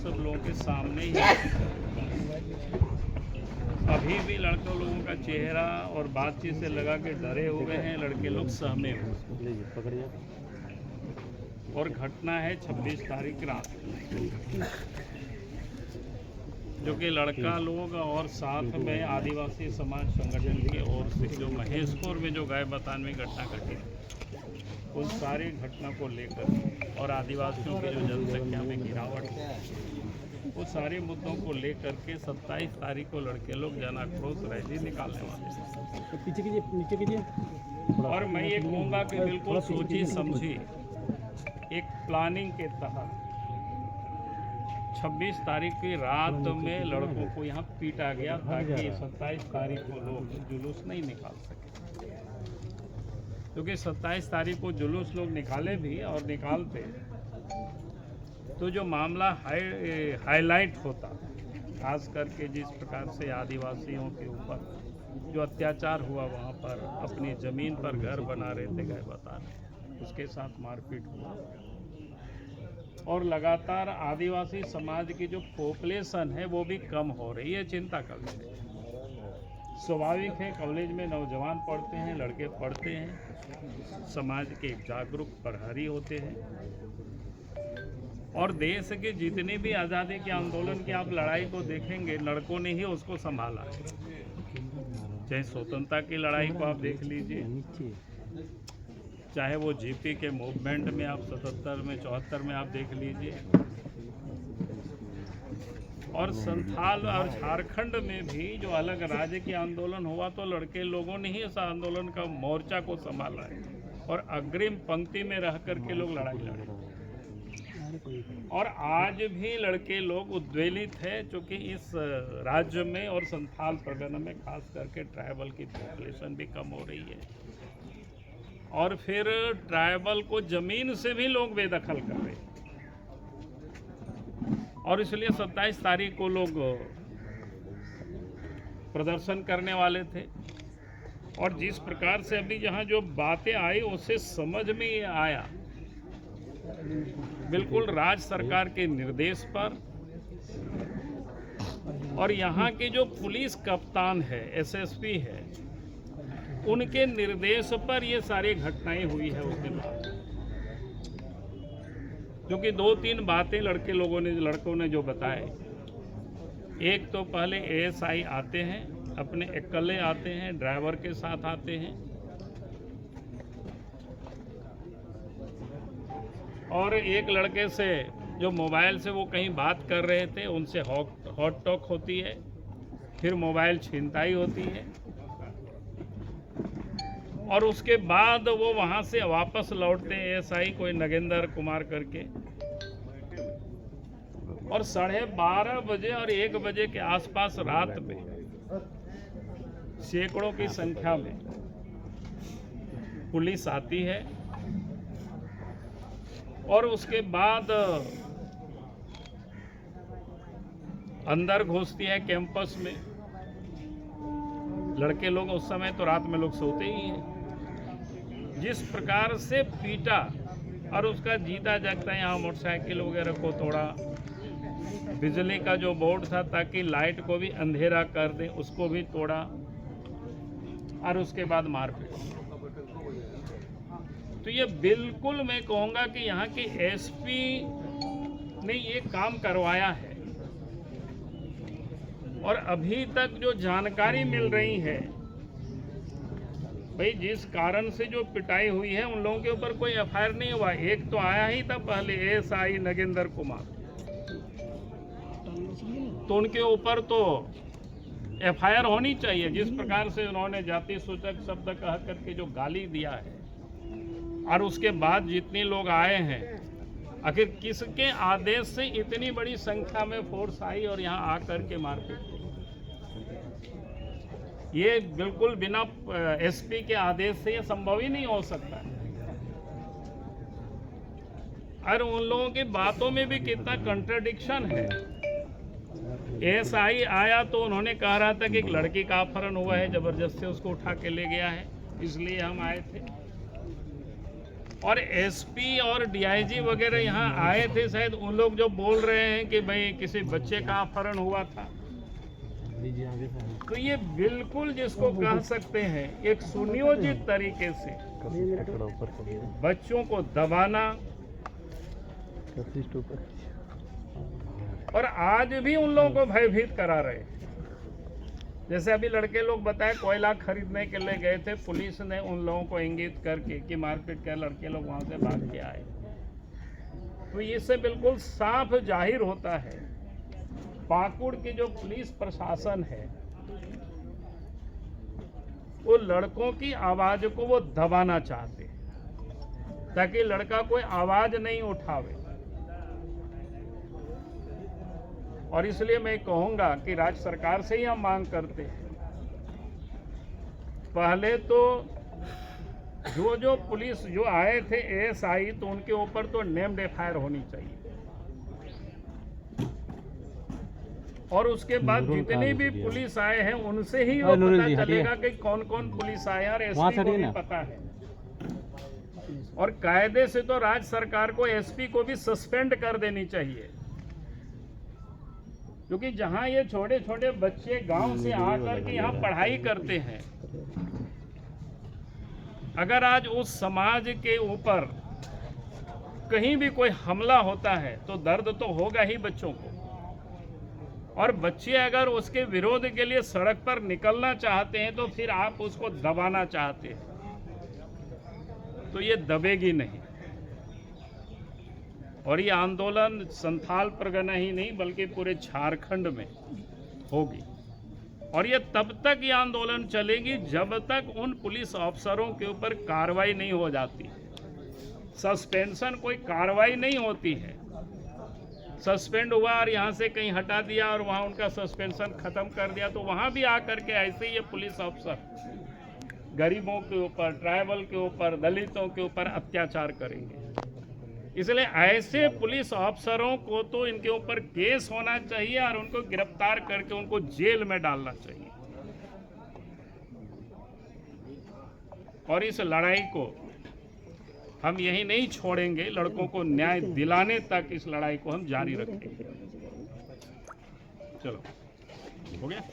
सब लोगों के सामने ही अभी भी लड़के लोगों का चेहरा और बातचीत से लगा के डरे हुए हैं, लड़के लोग सहमे हुए। और घटना है 26 तारीख रात, जो कि लड़का लोग और साथ में आदिवासी समाज संगठन की ओर से जो महेशपुर में जो गाय बतान में घटना घटी, उन सारी घटना को लेकर और आदिवासियों की जो जनसंख्या में गिरावट है, वो सारे मुद्दों को लेकर के 27 तारीख को लड़के लोग जन आक्रोश रैली निकालने वाले हैं। पीछे कीजिए, नीचे कीजिए। और मैं ये कहूँगा कि बिल्कुल सोची समझी एक प्लानिंग के तहत 26 तारीख की रात में लड़कों को यहाँ पीटा गया ताकि 27 तारीख को लोग जुलूस नहीं निकाल सके। क्योंकि 27 तारीख को जुलूस लोग निकाले भी और निकालते तो जो मामला हाईलाइट होता, खास करके जिस प्रकार से आदिवासियों के ऊपर जो अत्याचार हुआ, वहाँ पर अपनी ज़मीन पर घर बना रहे थे गाय बताने, उसके साथ मारपीट हुआ। और लगातार आदिवासी समाज की जो पॉपुलेशन है वो भी कम हो रही है, चिंता का विषय। स्वाभाविक है, कॉलेज में नौजवान पढ़ते हैं, लड़के पढ़ते हैं, समाज के जागरूक प्रहरी होते हैं। और देश के जितने भी आज़ादी के आंदोलन की आप लड़ाई को देखेंगे, लड़कों ने ही उसको संभाला है। चाहे स्वतंत्रता की लड़ाई को आप देख लीजिए, चाहे वो जीपी के मूवमेंट में आप 77 में 74 में आप देख लीजिए, और संथाल और झारखंड में भी जो अलग राज्य के आंदोलन हुआ तो लड़के लोगों ने ही इस आंदोलन का मोर्चा को संभाला है और अग्रिम पंक्ति में रह करके लोग लड़ाई लड़े। और आज भी लड़के लोग उद्वेलित है, क्योंकि इस राज्य में और संथाल प्रगण में खास करके ट्राइबल की पॉपुलेशन भी कम हो रही है, और फिर ट्राइबल को जमीन से भी लोग बेदखल कर रहे हैं। और इसलिए 27 तारीख को लोग प्रदर्शन करने वाले थे। और जिस प्रकार से अभी जहां जो बातें आई उससे समझ में ये आया, बिल्कुल राज्य सरकार के निर्देश पर और यहाँ के जो पुलिस कप्तान है, एसएसपी है, उनके निर्देश पर ये सारी घटनाएं हुई है उस दिन। क्योंकि 2-3 बातें लड़कों ने जो बताए, एक तो पहले एएसआई आते हैं, अपने अकेले आते हैं, ड्राइवर के साथ आते हैं, और एक लड़के से जो मोबाइल से वो कहीं बात कर रहे थे उनसे हॉट टॉक होती है, फिर मोबाइल छीनताई होती है, और उसके बाद वो वहाँ से वापस लौटते हैं एएसआई कोई नगेंद्र कुमार करके, और 12:30 बजे और 1 बजे के आसपास रात में सैकड़ों की संख्या में पुलिस आती है और उसके बाद अंदर घुसती है कैंपस में। लड़के लोग उस समय तो रात में लोग सोते ही हैं। जिस प्रकार से पीटा और उसका जीता जागता यहाँ मोटरसाइकिल वगैरह को तोड़ा, बिजली का जो बोर्ड था ताकि लाइट को भी अंधेरा कर दे उसको भी तोड़ा, और उसके बाद मारपीट। तो ये बिल्कुल मैं कहूँगा कि यहाँ के एसपी ने ये काम करवाया है। और अभी तक जो जानकारी मिल रही है, भाई जिस कारण से जो पिटाई हुई है उन लोगों के ऊपर कोई एफआईआर नहीं हुआ। एक तो आया ही था पहले एएसआई नगेंद्र कुमार, तो उनके ऊपर तो एफआईआर होनी चाहिए। जिस प्रकार से उन्होंने जाति सूचक शब्द कह करके जो गाली दिया है, और उसके बाद जितने लोग आए हैं, आखिर किसके आदेश से इतनी बड़ी संख्या में फोर्स आई और यहाँ आकर के मारपीट? ये बिल्कुल बिना एसपी के आदेश से ये संभव ही नहीं हो सकता है। और उन लोगों की बातों में भी कितना कंट्राडिक्शन है। एएसआई आया तो उन्होंने कहा रहा था कि एक लड़की का अपहरण हुआ है, जबरदस्ती उसको उठा के ले गया है, इसलिए हम आए थे। और एसपी और डीआईजी वगैरह यहाँ आए थे, शायद उन लोग जो बोल रहे हैं कि भाई किसी बच्चे का अपहरण हुआ था, तो ये बिल्कुल जिसको कह सकते हैं एक सुनियोजित तरीके से बच्चों को दबाना, और आज भी उन लोगों को भयभीत करा रहे हैं। जैसे अभी लड़के लोग बताए कोयला खरीदने के लिए गए थे, पुलिस ने उन लोगों को इंगित करके कि मारपीट के लड़के लोग वहां से भाग के आए। तो इससे बिल्कुल साफ जाहिर होता है पाकुड़ की जो पुलिस प्रशासन है वो लड़कों की आवाज को वो दबाना चाहते हैं ताकि लड़का कोई आवाज नहीं उठावे। और इसलिए मैं कहूंगा कि राज्य सरकार से ही हम मांग करते हैं, पहले तो जो पुलिस जो आए थे एएसआई, तो उनके ऊपर तो नेम्ड एफआईआर होनी चाहिए। और उसके बाद जितने भी पुलिस आए हैं उनसे ही वो पता चलेगा कि कौन कौन पुलिस आए हैं, और एसपी को भी पता है। और कायदे से तो राज्य सरकार को एसपी को भी सस्पेंड कर देनी चाहिए, क्योंकि जहां ये छोटे छोटे बच्चे गांव से आकर के यहाँ पढ़ाई करते हैं, अगर आज उस समाज के ऊपर कहीं भी कोई हमला होता है तो दर्द तो होगा ही बच्चों को। और बच्चे अगर उसके विरोध के लिए सड़क पर निकलना चाहते हैं तो फिर आप उसको दबाना चाहते हैं, तो ये दबेगी नहीं। और ये आंदोलन संथाल परगना ही नहीं बल्कि पूरे झारखंड में होगी। और ये तब तक ये आंदोलन चलेगी जब तक उन पुलिस अफसरों के ऊपर कार्रवाई नहीं हो जाती। सस्पेंशन कोई कार्रवाई नहीं होती है। सस्पेंड हुआ और यहाँ से कहीं हटा दिया और वहाँ उनका सस्पेंशन खत्म कर दिया, तो वहाँ भी आकर के ऐसे ही ये पुलिस अफसर गरीबों के ऊपर, ट्राइबल के ऊपर, दलितों के ऊपर अत्याचार करेंगे। इसलिए ऐसे पुलिस अफसरों को तो इनके ऊपर केस होना चाहिए और उनको गिरफ्तार करके उनको जेल में डालना चाहिए। और इस लड़ाई को हम यही नहीं छोड़ेंगे, लड़कों को न्याय दिलाने तक इस लड़ाई को हम जारी रखेंगे। चलो, हो गया।